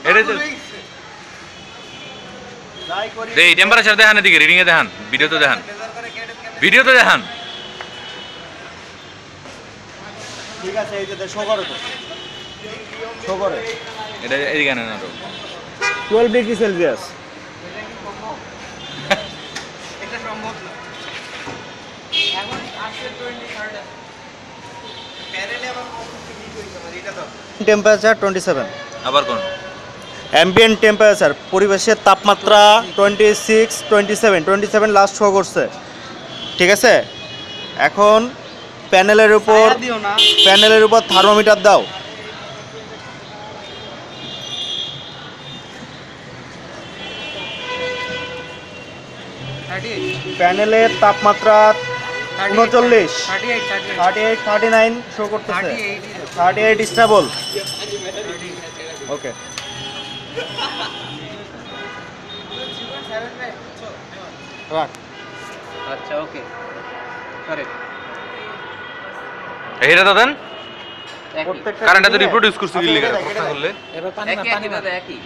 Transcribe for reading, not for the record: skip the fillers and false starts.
এটা তো এই টেম্পারেচার দেখান, এদিকে রিডিং এ দেখান, ভিডিও তো দেখান, ভিডিও তো দেখান। ঠিক আছে, এই যে শো করো তো, শো করে এটা এদিকে আনেন আরো। 12 ডিগ্রি সেলসিয়াস। এটা সম্ভব না। এখন আসছে 23rd আছে। প্যানেলে আবার কত হিট হইতে পারে এটা তো। টেম্পারেচার 27। আবার কোন অ্যাম্বিয়েন্ট টেম্পারেচার, পরিবেশের তাপমাত্রা 26, 27 লাস্ট শো করছে। ঠিক আছে, এখন প্যানেলের উপর থার্মোমিটার দাও। প্যানেলের তাপমাত্রা 39, 38, 39 শো করতেছে। 38 স্টেবল। ওকে, রাখ। আচ্ছা ওকে কারেক্ট। এটা তো দেন, প্রত্যেকটা কারেন্টটা তো রিপ্রোডিউস করছে কি লিখে প্রশ্ন করলে। এবার পানি দাদা একই।